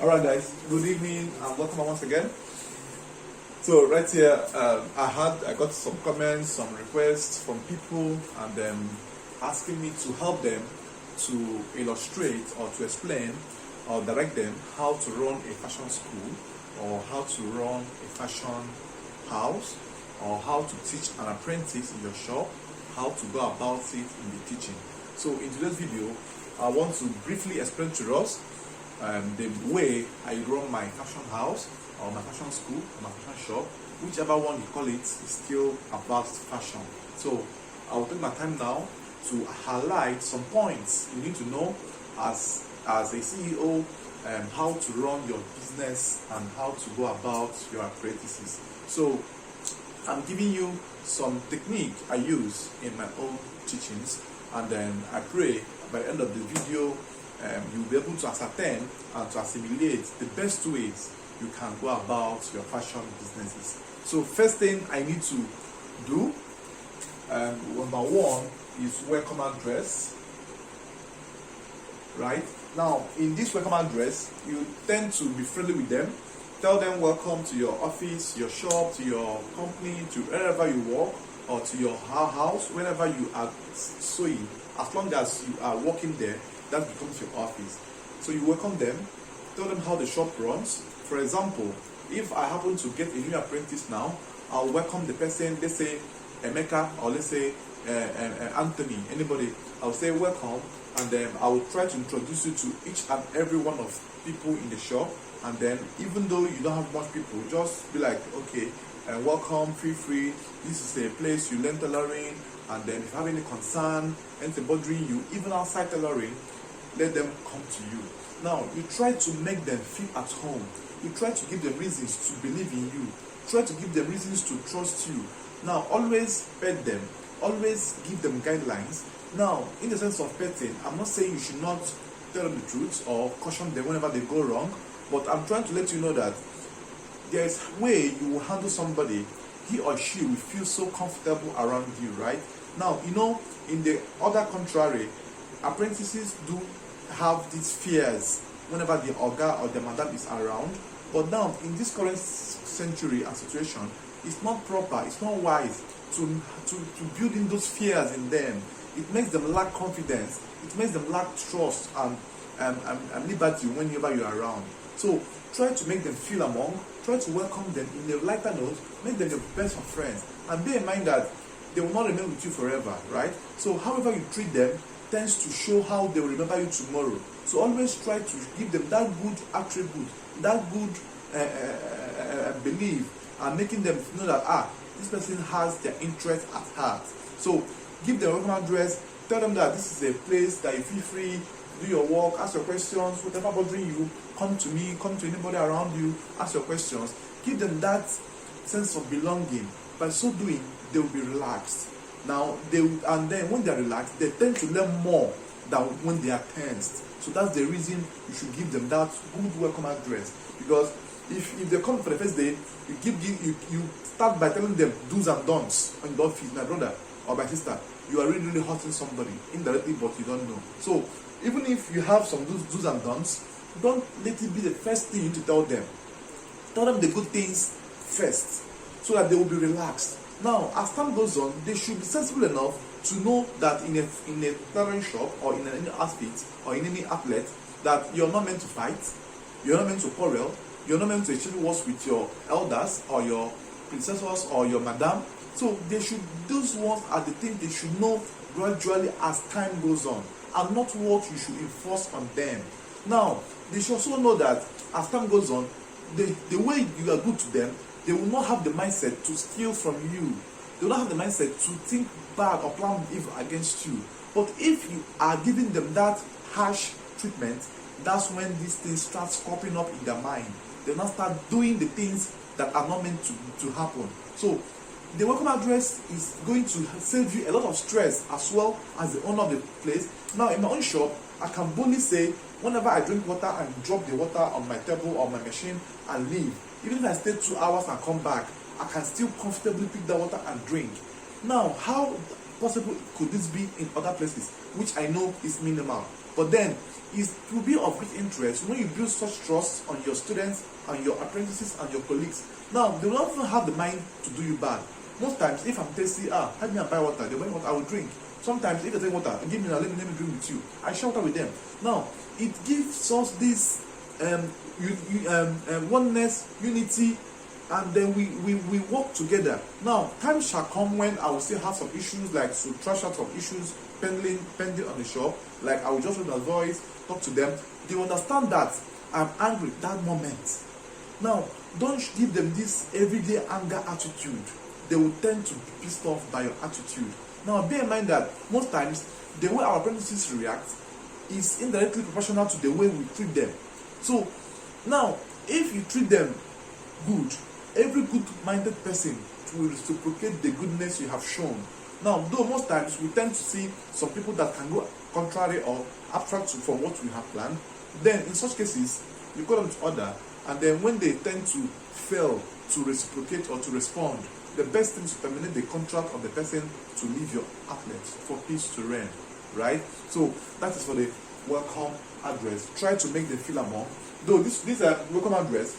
Alright guys, good evening and welcome once again. So right here, I got some comments, some requests from people and asking me to help them to illustrate or to explain or direct them how to run a fashion school or how to run a fashion house or how to teach an apprentice in your shop, how to go about it in the teaching. So in today's video, I want to briefly explain to us the way I run my fashion house or my fashion school or my fashion shop, whichever one you call it, is still about fashion. So I will take my time now to highlight some points you need to know as a CEO, how to run your business and how to go about your apprentices. So I'm giving you some technique I use in my own teachings, and then I pray by the end of the video you'll be able to ascertain and to assimilate the best ways you can go about your fashion businesses. So first thing I need to do, number one, is welcome address. Right now, in this welcome address, you tend to be friendly with them. Tell them welcome to your office, your shop, to your company, to wherever you work, or to your house, wherever you are sewing. As long as you are working there, that becomes your office. So you welcome them, tell them how the shop runs. For example, if I happen to get a new apprentice now, I'll welcome the person, let's say Emeka, or let's say Anthony, anybody. I'll say welcome, and then I will try to introduce you to each and every one of people in the shop. And then even though you don't have much people, just be like, okay, welcome, feel free, this is a place you learn tailoring, and then if you have any concern, anything bothering you, even outside tailoring, let them come to you. Now, you try to make them feel at home. You try to give them reasons to believe in you. Try to give them reasons to trust you. Now, always pet them. Always give them guidelines. Now, in the sense of petting, I'm not saying you should not tell them the truth or caution them whenever they go wrong, but I'm trying to let you know that there is a way you will handle somebody, he or she will feel so comfortable around you, right? Now, you know, in the other contrary, apprentices do have these fears whenever the oga or the madam is around. But now, in this current century and situation, it's not proper, it's not wise to build in those fears in them. It makes them lack confidence, it makes them lack trust and liberty whenever you're around. So try to make them feel among, try to welcome them in a lighter note, make them your best of friends, and bear in mind that they will not remain with you forever, right? So however you treat them tends to show how they will remember you tomorrow. So always try to give them that good attribute, that good belief, and making them know that this person has their interest at heart. So give them a welcome address, tell them that this is a place that you feel free, do your work, ask your questions, whatever bothering you, come to me, come to anybody around you, ask your questions. Give them that sense of belonging. By so doing, they will be relaxed. Now, and then when they are relaxed, they tend to learn more than when they are tensed. So that's the reason you should give them that good welcome address. Because if they come for the first day, you start by telling them do's and don'ts on the office, my brother or my sister, you are really hurting somebody indirectly, but you don't know. So even if you have some do's and don'ts, don't let it be the first thing you need to tell them. Tell them the good things first, so that they will be relaxed. Now, as time goes on, they should be sensible enough to know that in a tailoring shop or in any outfit or in any outlet, that you're not meant to fight, you're not meant to quarrel, you're not meant to exchange words with your elders or your princesses or your madam. So those ones are the things they should know gradually as time goes on, and not what you should enforce on them. Now, they should also know that as time goes on, the way you are good to them, they will not have the mindset to steal from you. They will not have the mindset to think bad or plan evil against you. But if you are giving them that harsh treatment, that's when these things start cropping up in their mind. They will not start doing the things that are not meant to happen. So the welcome address is going to save you a lot of stress as well as the owner of the place. Now, in my own shop, I can boldly say, whenever I drink water and drop the water on my table or my machine and leave, even if I stay 2 hours and come back, I can still comfortably pick that water and drink. Now, how possible could this be in other places, which I know is minimal? But then, it will be of great interest when you build such trust on your students and your apprentices and your colleagues. Now, they will not even have the mind to do you bad. Most times, if I'm thirsty, help me and buy water, they buy water, I will drink. Sometimes, if they take water, give me now, let me drink with you. I share water with them. Now, it gives us this oneness, unity, and then we work together. Now, time shall come when I will still have some issues, like to trash out some issues pending on the shop. Like I will just raise my voice, talk to them. They understand that I'm angry that moment. Now, don't give them this everyday anger attitude. They will tend to be pissed off by your attitude. Now, bear in mind that most times the way our apprentices react is indirectly proportional to the way we treat them. So now, if you treat them good, every good-minded person will reciprocate the goodness you have shown. Now, though most times we tend to see some people that can go contrary or abstract from what we have planned, then in such cases, you call them to order, and then when they tend to fail to reciprocate or to respond, the best thing is to terminate the contract of the person to leave your outlet for peace to reign, right? So that is for the welcome address. Try to make them feel among. Though this welcome address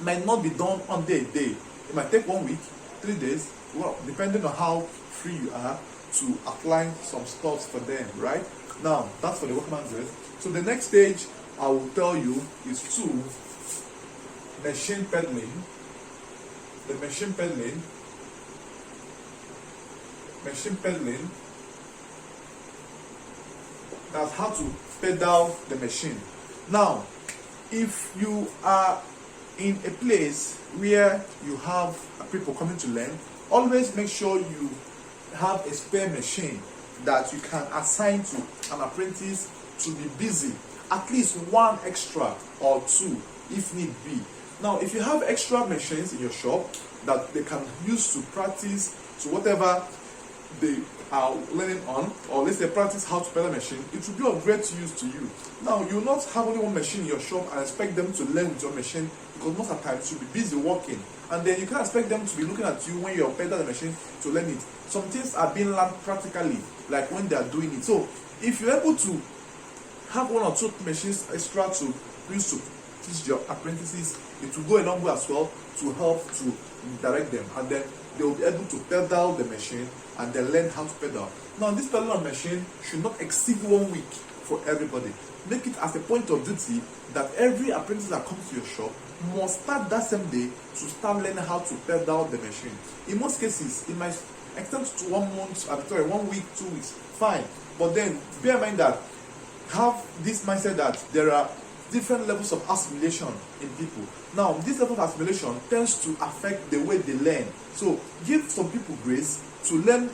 might not be done on day. It might take 1 week, 3 days, well, depending on how free you are to apply some stuff for them, right? Now, that's for the welcome address. So the next stage I will tell you is machine peddling. The machine peddling. That's how to pedal the machine. Now, if you are in a place where you have people coming to learn, always make sure you have a spare machine that you can assign to an apprentice to be busy, at least one extra or two if need be. Now, if you have extra machines in your shop that they can use to practice to whatever they are learning on, or let's say practice how to pedal a machine, it will be of great use to you. Now, you will not have only one machine in your shop and expect them to learn with your machine, because most of the time you'll be busy working, and then you can't expect them to be looking at you when you're pedaling the machine to learn it. Some things are being learned practically, like when they are doing it. So if you're able to have one or two machines extra to use to teach your apprentices, it will go a long way as well to help to direct them, and then they will be able to pedal the machine and then learn how to pedal. Now, this pedaling machine should not exceed 1 week for everybody. Make it as a point of duty that every apprentice that comes to your shop must start that same day to start learning how to pedal the machine. In most cases, it might extend to 1 month, 1 week, 2 weeks, fine. But then bear in mind that have this mindset that there are different levels of assimilation in people. Now, this level of assimilation tends to affect the way they learn. So give some people grace to learn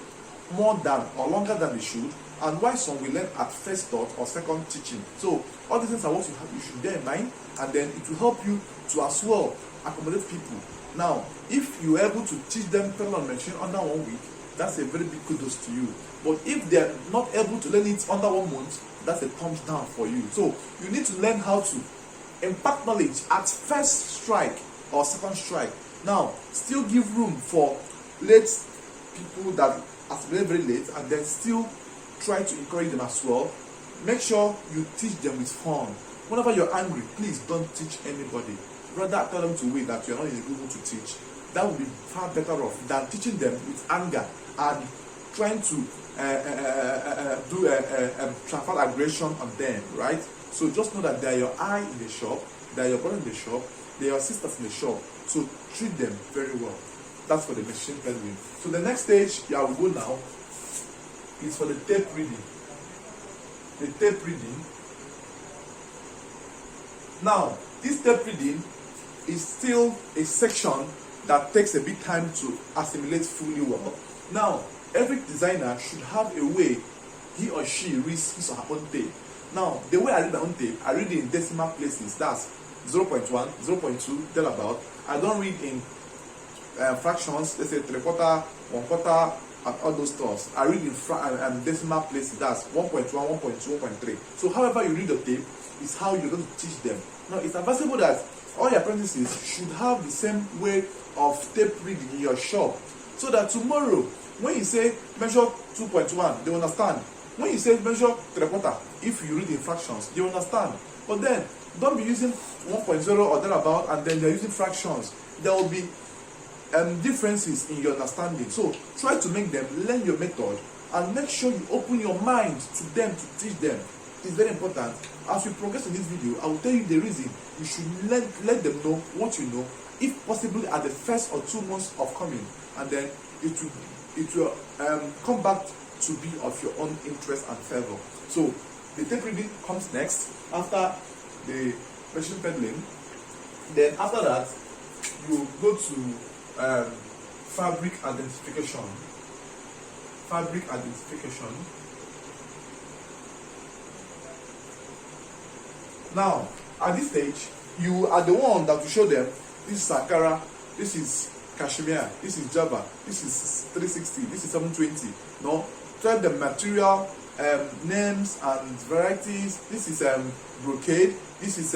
more than or longer than they should, and why some will learn at first thought or second teaching. So all these things are what you should bear in mind, and then it will help you to as well accommodate people. Now, if you are able to teach them pedal on machine under 1 week, that's a very big kudos to you. But if they are not able to learn it under 1 month, that's a thumbs down for you. So you need to learn how to impart knowledge at first strike or second strike. Now, still give room for late people that are very, very late, and then still try to encourage them as well. Make sure you teach them with fun. Whenever you're angry, please don't teach anybody. Rather tell them to wait, that you're not in a good mood to teach. That would be far better off than teaching them with anger and trying to do transfer aggression on them, right? So just know that they are your eye in the shop, they are your brother in the shop, they are your sisters in the shop. So treat them very well. That's for the machine pedaling. So the next stage I will go now is for the tape reading. The tape reading. Now, this tape reading is still a section that takes a bit time to assimilate fully well. Now, every designer should have a way he or she reads his or her own tape. Now, the way I read my own tape, I read it in decimal places. That's 0.1, 0.2, thereabout. I don't read in fractions, let's say 3/4, 1/4, and all those stuff. I read in decimal places. That's 1.1, 1.2, 1.3. So however you read the tape is how you're going to teach them. Now, it's advisable that all your apprentices should have the same way of tape reading in your shop, so that tomorrow when you say measure 2.1, they understand. when you say measure 3/4, if you read in fractions, you understand. But then don't be using 1.0 or thereabout, and then you're using fractions. There will be differences in your understanding. So try to make them learn your method, and make sure you open your mind to them to teach them. It's very important. As we progress in this video, I will tell you the reason you should let them know what you know, if possible at the first or 2 months of coming, and then it will come back to be of your own interest and favor. So the tape reading comes next after the machine peddling. Then after that, you go to fabric identification. Fabric identification. Now, at this stage, you are the one that will show them, this is Ankara, this is Cashmere, this is Java, this is 360, this is 720. No, tell them material names and varieties. This is brocade, this is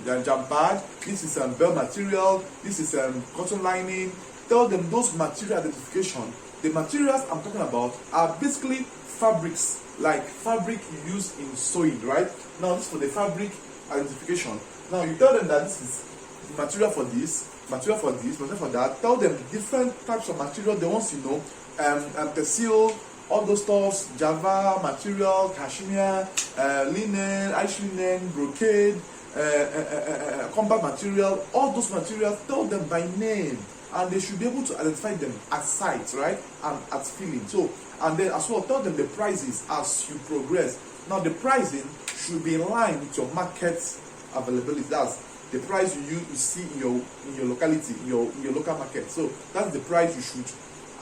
jambad, this is bell material, this is cotton lining. Tell them those material identification. The materials I'm talking about are basically fabrics, like fabric you use in sewing, right? Now this is for the fabric identification. Now you tell them that this is material for this, material for this, material for that. Tell them different types of material, the ones you know, textile, all those stuffs, Java material, cashmere, linen, Irish linen, brocade, combat material, all those materials. Tell them by name, and they should be able to identify them at sight, right, and at feeling. So, and then as well, tell them the prices as you progress. Now the pricing should be in line with your market availability. That's the price you see in your locality, in your local market. So that's the price you should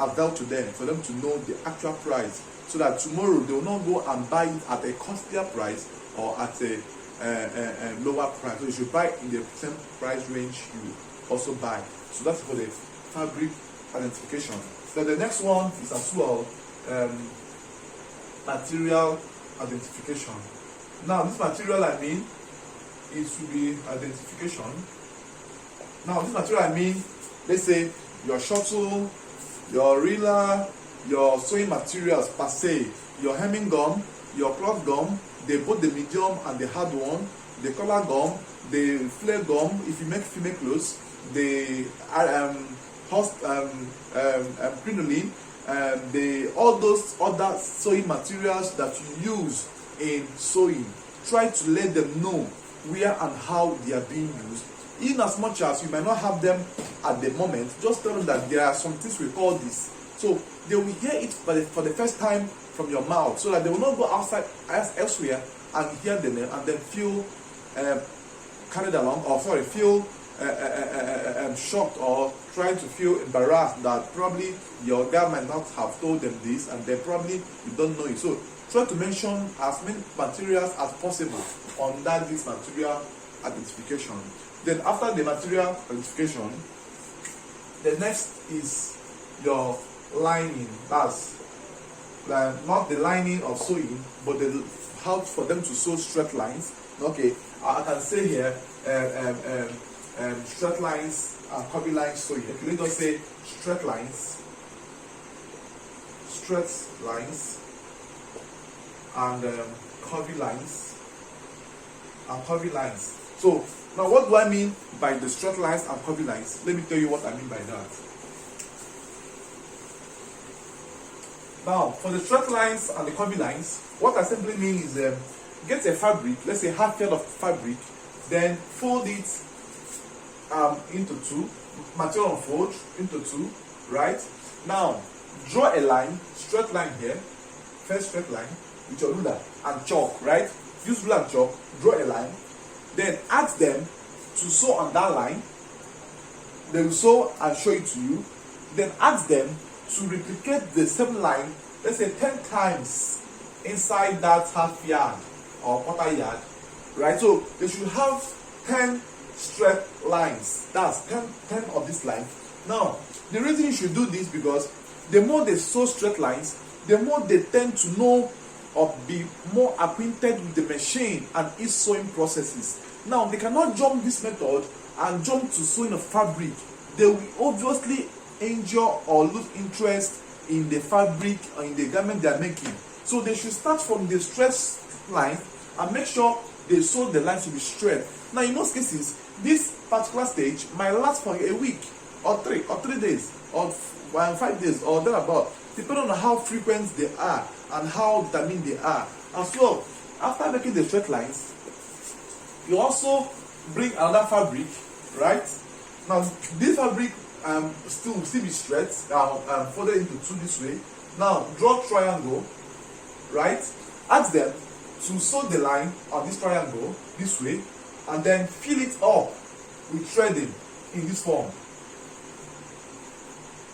avail to them, for them to know the actual price, so that tomorrow they will not go and buy it at a costlier price or at a lower price. So you should buy in the same price range you also buy. So that's for the fabric identification. So the next one is as well material identification. Now this material I mean, it should be identification. Now this material I mean, let's say your shuttle, your reeler, your sewing materials per se, your hemming gum, your cloth gum, both the medium and the hard one, the collar gum, the flare gum if you make female clothes, the crinoline, all those other sewing materials that you use in sewing. Try to let them know where and how they are being used. In as much as you might not have them at the moment, just tell them that there are some things we call this. So they will hear it for the first time from your mouth, so that they will not go outside elsewhere and hear the name and then feel carried along, or sorry, feel shocked or trying to feel embarrassed that probably your guy might not have told them this, and then probably you don't know it. So try to mention as many materials as possible on this material identification. Then after the material identification, the next is your lining. That's not the lining of sewing, but the how for them to sew straight lines. Okay, I can say here straight lines and curvy lines sewing. Okay, let us say straight lines, and curvy lines, So now what do I mean by the straight lines and curvy lines? Let me tell you what I mean by that. Now for the straight lines and the curvy lines, what I simply mean is get a fabric, let's say half yard of fabric, then fold it into two, material unfold into two, right? Now draw a line, straight line here, first straight line with your ruler and chalk, right? Use ruler and chalk, draw a line, then ask them to sew on that line. They will sew and show it to you. Then ask them to replicate the same line, let's say 10 times inside that half yard or quarter yard, right? So they should have 10 straight lines. That's 10 of this line. Now the reason you should do this, because the more they sew straight lines, the more they tend to know or be more acquainted with the machine and its sewing processes. Now they cannot jump this method and jump to sewing a fabric. They will obviously injure or lose interest in the fabric or in the garment they are making. So they should start from the straight line and make sure they sew the line to be straight. Now in most cases, this particular stage might last for a week or 3 days or 5 days or thereabout, depending on how frequent they are and how determined they are. As well, after making the straight lines, you also bring another fabric, right? Now this fabric will still be straight, folded into two this way. Now draw triangle, right? Ask them to sew the line on this triangle this way, and then fill it up with threading in this form.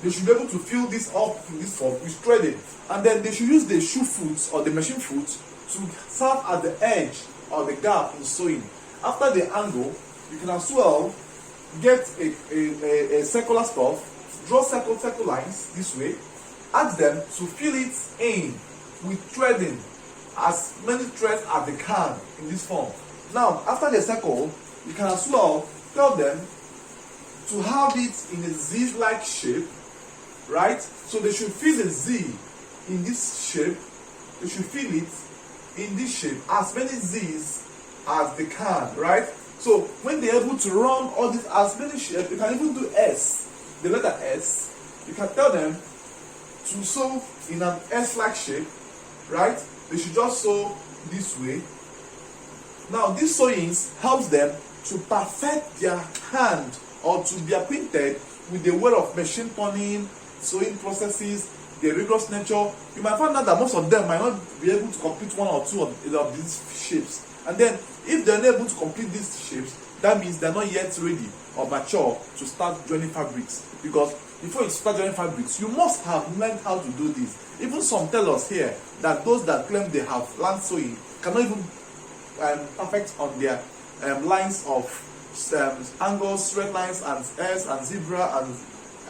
They should be able to fill this up in this form with threading, and then they should use the shoe foot or the machine foot to serve as the edge or the gap in sewing. After the angle, you can as well get a circular stuff, draw circle lines this way, ask them to fill it in with threading, as many threads as they can in this form. Now after the circle, you can as well tell them to have it in a Z-like shape, right? So they should fill the Z in this shape, they should fill it in this shape, as many Z's as they can, right? So when they're able to run all these as many shapes, you can even do S, the letter S. You can tell them to sew in an S-like shape, right? They should just sew this way. Now these sewings helps them to perfect their hand or to be acquainted with the way of machine turning, sewing processes, the rigorous nature. You might find out that most of them might not be able to complete one or two of these shapes. And then if they're not able to complete these shapes, that means they're not yet ready or mature to start joining fabrics. Because before you start joining fabrics, you must have learned how to do this. Even some tell us here that those that claim they have learned sewing cannot even perfect on their lines of angles, straight lines, and S and zebra and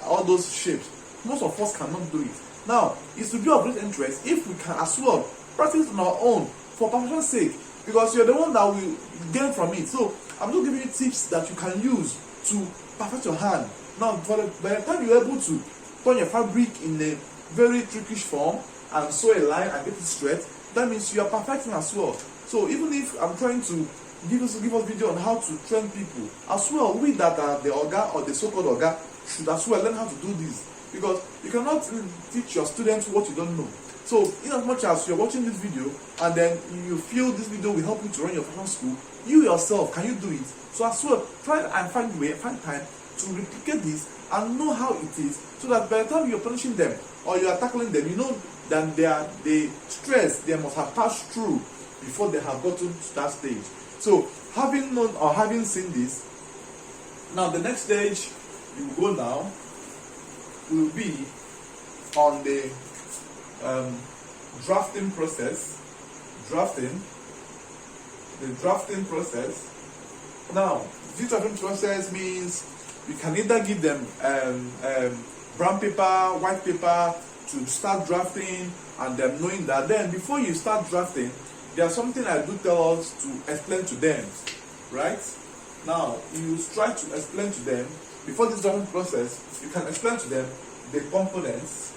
all those shapes. Most of us cannot do it. Now, it should be of great interest if we can as well practice on our own for perfection's sake, because you're the one that will gain from it. So I'm just giving you tips that you can use to perfect your hand. Now, by the time you're able to turn your fabric in a very trickish form and sew a line and get it straight, that means you are perfecting as well. So even if I'm trying to give us video on how to train people, as well, we that are the Oga or the so-called Oga should as well learn how to do this, because you cannot teach your students what you don't know. So in as much as you're watching this video and then you feel this video will help you to run your fashion school, you yourself, can you do it? So as well, try and find time to replicate this and know how it is, so that by the time you're punishing them or you are tackling them, you know that the stress they must have passed through before they have gotten to that stage. So having known or having seen this, now the next stage you go now will be on the drafting process. The drafting process. Now, this drafting process means you can either give them brown paper, white paper to start drafting, and them knowing that then before you start drafting, there's something I do tell us to explain to them, right? Now, you try to explain to them before this drafting process. You can explain to them the components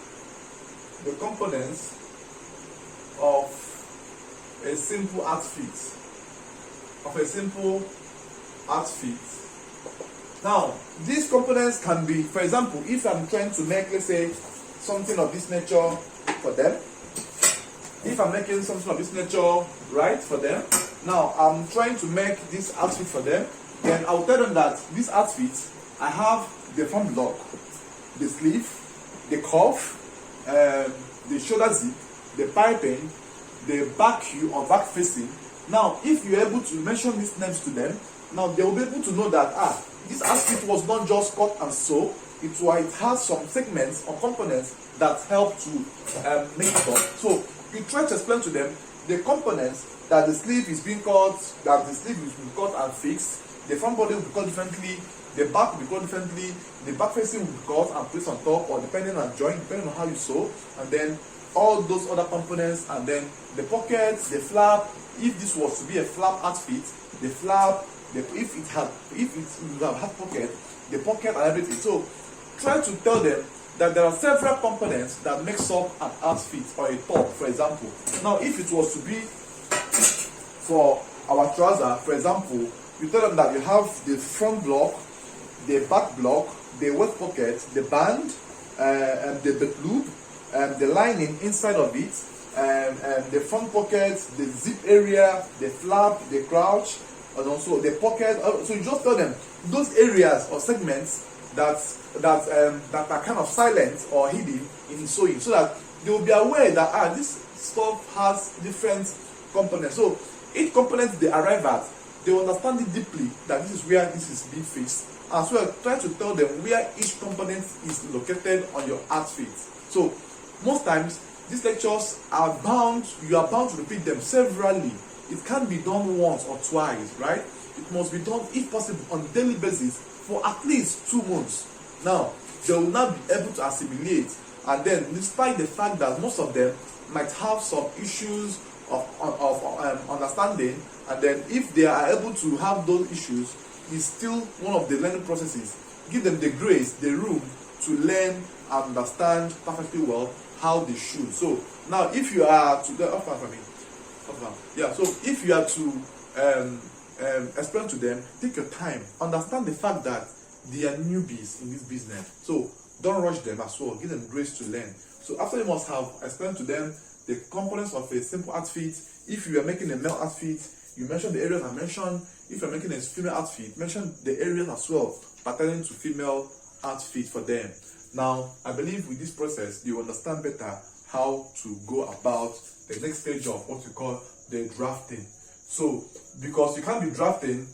of a simple outfit. Now, these components can be, for example, if I'm trying to make, let's say, something of this nature for them. If I'm making something of this nature, right, for them. Now, I'm trying to make this outfit for them. Then I'll tell them that this outfit, I have the front block, the sleeve, the cuff, the shoulder zip, the piping, the back heel or back facing. Now, if you're able to mention these names to them, now they will be able to know that this outfit was not just cut and sew. It has some segments or components that help to make it up. So you try to explain to them the components, that the sleeve is being cut, that the sleeve is being cut and fixed, the front body will be cut differently, the back will be cut differently, the back facing will be cut and placed on top, or depending on joint, depending on how you sew, and then all those other components, and then the pockets, the flap. If this was to be a flap outfit, the flap, if it would have had pocket, the pocket and everything. So try to tell them that there are several components that makes up an outfit or a top, for example. Now, if it was to be for our trouser, for example, you tell them that you have the front block, the back block, the waist pocket, the band, and the loop, the lining inside of it, and the front pocket, the zip area, the flap, the crouch, and also the pocket. So you just tell them those areas or segments that are kind of silent or hidden in sewing, so that they will be aware that this stuff has different components. So each component they arrive at, they understand it deeply that this is where this is being fixed. As well, try to tell them where each component is located on your outfit. So most times these lectures are you are bound to repeat them severally. It can't be done once or twice, right? It must be done, if possible, on a daily basis for at least 2 months. Now, they will not be able to assimilate, and then, despite the fact that most of them might have some issues of understanding, and then if they are able to have those issues, it's still one of the learning processes. Give them the grace, the room to learn and understand perfectly well how they should. So now, if you are to if you are to explain to them, take your time, understand the fact that they are newbies in this business. So don't rush them as well. Give them grace to learn. So after you must have explained to them the components of a simple outfit. If you are making a male outfit, you mention the areas I mentioned. If you're making a female outfit, mention the areas as well pertaining to female outfit for them. Now, I believe with this process, you understand better how to go about the next stage of what we call the drafting. So, because you can't be drafting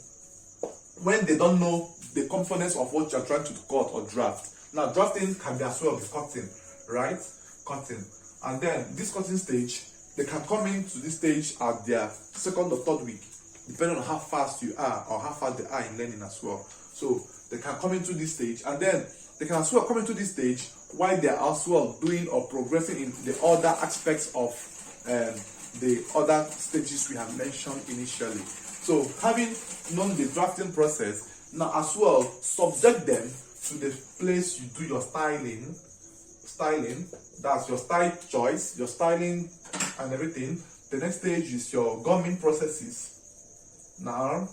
when they don't know the components of what you're trying to cut or draft. Now, drafting can be as well be cutting, right? Cutting. And then this cutting stage, they can come into this stage at their 2nd or 3rd week, depending on how fast you are or how fast they are in learning as well. So they can come into this stage, and then they can as well come into this stage while they are as well doing or progressing in the other aspects of the other stages we have mentioned initially. So having known the drafting process, now as well subject them to the place you do your styling, that's your style choice, your styling and everything. The next stage is your gumming processes. Now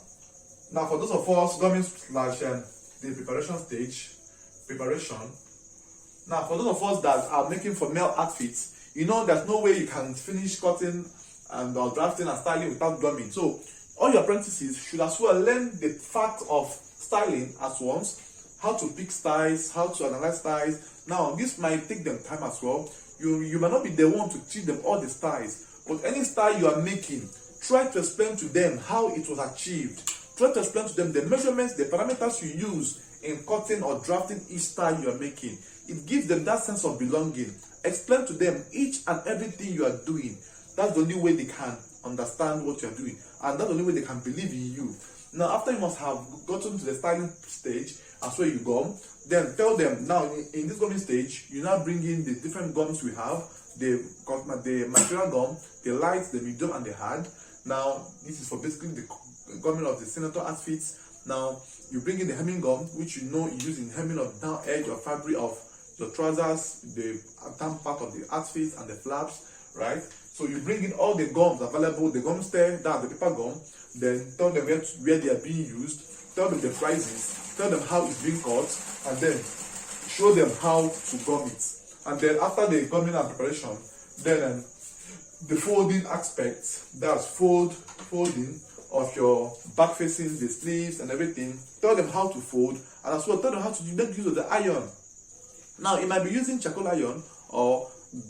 for those of us gumming / the preparation stage, Now for those of us that are making for male outfits, you know there's no way you can finish cutting and or drafting and styling without gumming. So all your apprentices should as well learn the fact of styling at once, how to pick styles, how to analyze styles. Now this might take them time as well. You might not be the one to teach them all the styles, but any style you are making, try to explain to them how it was achieved. Try to explain to them the measurements, the parameters you use in cutting or drafting each style you are making. It gives them that sense of belonging. Explain to them each and everything you are doing. That's the only way they can understand what you are doing, and that's the only way they can believe in you. Now, after you must have gotten to the styling stage, as where you gum, then tell them now in this gumming stage, you now bring in the different gums we have, the material gum, the light, the medium, and the hard. Now, this is for basically the gumming of the senator outfits. Now, you bring in the hemming gum, which you know you use in hemming of down edge or fabric of your trousers, the down part of the outfits and the flaps, right? So you bring in all the gums available, the gum stem, that's the paper gum, then tell them where they are being used, tell them the prices, tell them how it's being cut, and then show them how to gum it. And then after the gumming and preparation, then the folding aspect, that's folding of your back facing, the sleeves and everything. Tell them how to fold, and as well tell them how to make use of the iron. Now you might be using charcoal iron or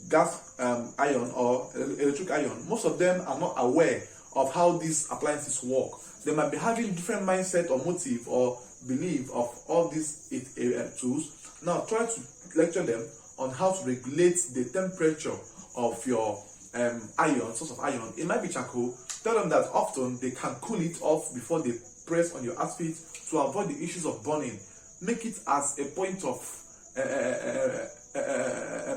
gas iron or electric iron. Most of them are not aware of how these appliances work. They might be having different mindset or motive or belief of all these tools. Now try to lecture them on how to regulate the temperature of your iron, source of iron. It might be charcoal. Tell them that often they can cool it off before they press on your outfit to avoid the issues of burning. Make it as a point of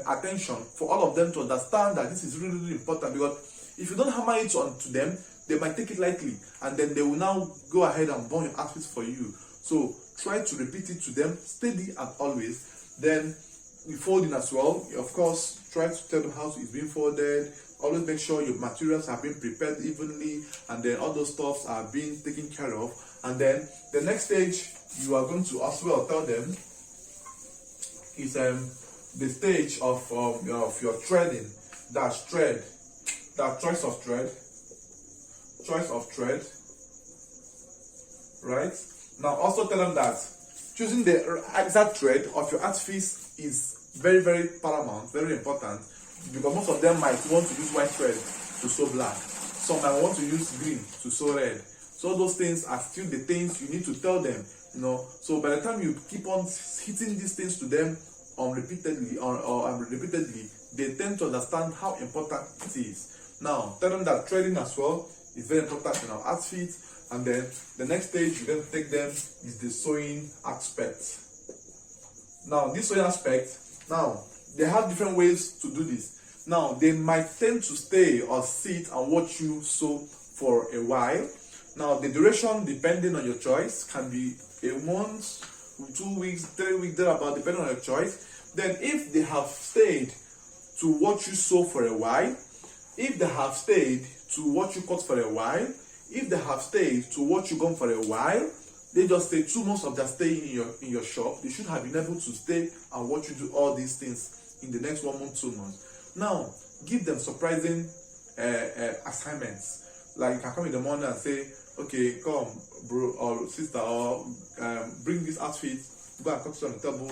attention for all of them to understand that this is really, really important, because if you don't hammer it onto them, they might take it lightly, and then they will now go ahead and burn your outfits for you. So try to repeat it to them steady and always. Then folding as well. Of course, try to tell them how it's being folded. Always make sure your materials are being prepared evenly, and then all those stuffs are being taken care of. And then the next stage you are going to as well tell them is the stage of your threading. That's thread, that choice of thread, right? Now also tell them that choosing the exact thread of your artifice is very, very paramount, very important, because most of them might want to use white thread to sew black. Some might want to use green to sew red. So those things are still the things you need to tell them, you know. So by the time you keep on hitting these things to them repeatedly, they tend to understand how important it is. Now tell them that threading as well is very important in our outfit. And then the next stage you're going to take them is the sewing aspect. Now this sewing aspect, now they have different ways to do this. Now they might tend to stay or sit and watch you sew for a while. Now the duration, depending on your choice, can be a month, 2 weeks, 3 weeks, thereabout, depending on your choice. Then if they have stayed to watch you sew for a while, if they have stayed to watch you cut for a while, if they have stayed to watch you gum for a while, they just stay 2 months of their stay in your shop. They should have been able to stay and watch you do all these things in the next 1 month, 2 months. Now give them surprising assignments. Like you can come in the morning and say, okay, come bro or sister, or bring this outfit, go and cut it on the table.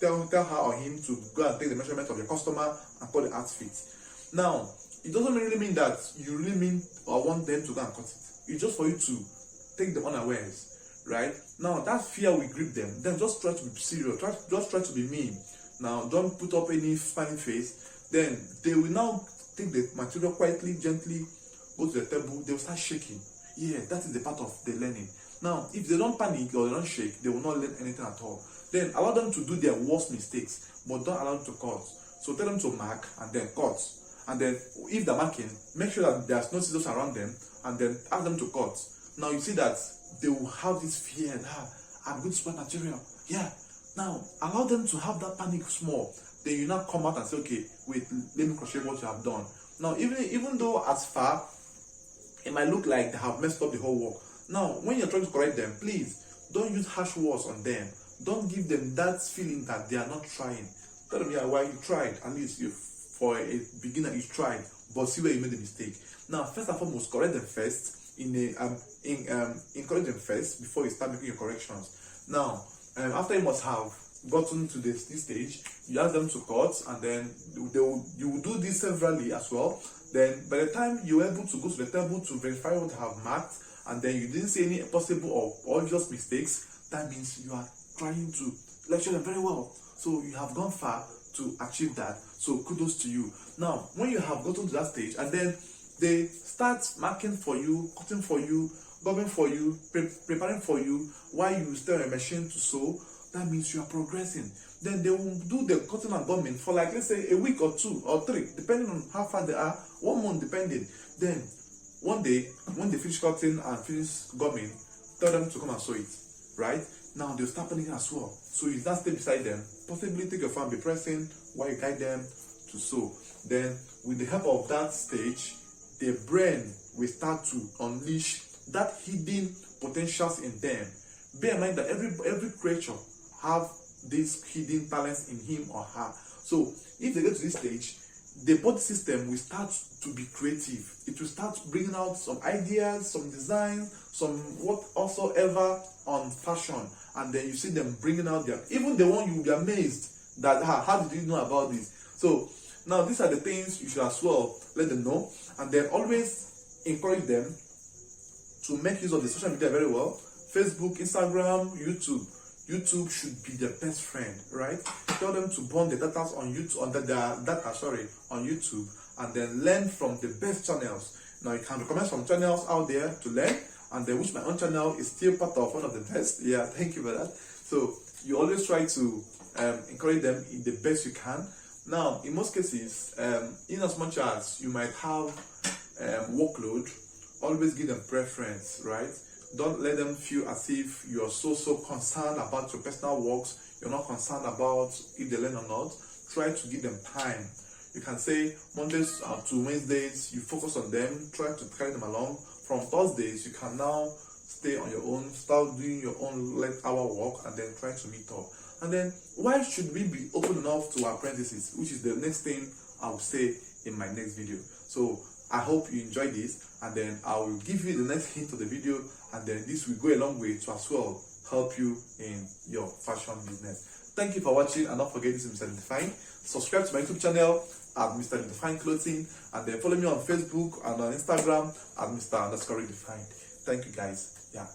Tell her or him to go and take the measurement of your customer and cut the outfit. Now it doesn't really mean that you really mean or want them to go and cut it. It's just for you to take them unawares, right? Now that fear will grip them. Then just try to be serious. Just try to be mean. Now don't put up any smiling face. Then they will now take the material quietly, gently, go to the table. They will start shaking. Yeah, that is the part of the learning. Now, if they don't panic or they don't shake, they will not learn anything at all. Then allow them to do their worst mistakes, but don't allow them to cut. So tell them to mark and then cut. And then if they're marking, make sure that there's no scissors around them, and then ask them to cut. Now you see that they will have this fear, I'm going to spoil material. Yeah. Now allow them to have that panic small. Then you now come out and say, okay, wait, let me crochet what you have done. Now even though as far it might look like they have messed up the whole work. Now when you're trying to correct them, please don't use harsh words on them. Don't give them that feeling that they are not trying. Tell them, yeah, well, you tried. At least for a beginner, you tried, but see where you made the mistake. Now, first and foremost, correct them first. Encourage them first before you start making your corrections. Now, after you must have gotten to this stage, you ask them to cut, and then you will do this severally as well. Then, by the time you're able to go to the table to verify what you have marked, and then you didn't see any possible or obvious mistakes, that means you are trying to lecture them very well. So you have gone far to achieve that. So kudos to you. Now, when you have gotten to that stage, and then they start marking for you, cutting for you, bobbing for you, preparing for you, while you stay on a machine to sew, that means you are progressing. Then they will do the cutting and gumming for, like, let's say a week or 2 or 3, depending on how far they are, 1 month depending. Then one day, when they finish cutting and finish gumming, tell them to come and sew it, right? Now they'll start panicking as well. So you just stay beside them, possibly take your phone, be pressing while you guide them to sew. Then with the help of that stage, their brain will start to unleash that hidden potentials in them. Bear in mind that every creature have these hidden talents in him or her. So if they get to this stage, the body system will start to be creative. It will start bringing out some ideas, some designs, some whatsoever on fashion. And then you see them bringing out their, even the one you will be amazed that, how did you know about this? So now these are the things you should as well let them know. And then always encourage them to make use of the social media very well. Facebook, Instagram, YouTube. YouTube should be their best friend, right? Tell them to burn the data on YouTube, on YouTube, and then learn from the best channels. Now you can recommend some channels out there to learn, and then which my own channel is still part of one of the best. Yeah, thank you for that. So you always try to encourage them in the best you can. Now, in most cases, in as much as you might have workload, always give them preference, right? Don't let them feel as if you're so concerned about your personal works. You're not concerned about if they learn or not. Try to give them time. You can say Mondays to Wednesdays, you focus on them, try to carry them along. From Thursdays, you can now stay on your own, start doing your own late hour work, and then try to meet up. And then, why should we be open enough to our apprentices, which is the next thing I will say in my next video. So I hope you enjoyed this, and then I will give you the next hint of the video, and then this will go a long way to as well help you in your fashion business. Thank you for watching, and don't forget, this is Mr. Redefined. Subscribe to my YouTube channel at Mr. Redefined Clothing, and then follow me on Facebook and on Instagram at Mr. _Redefined. Thank you guys. Yeah.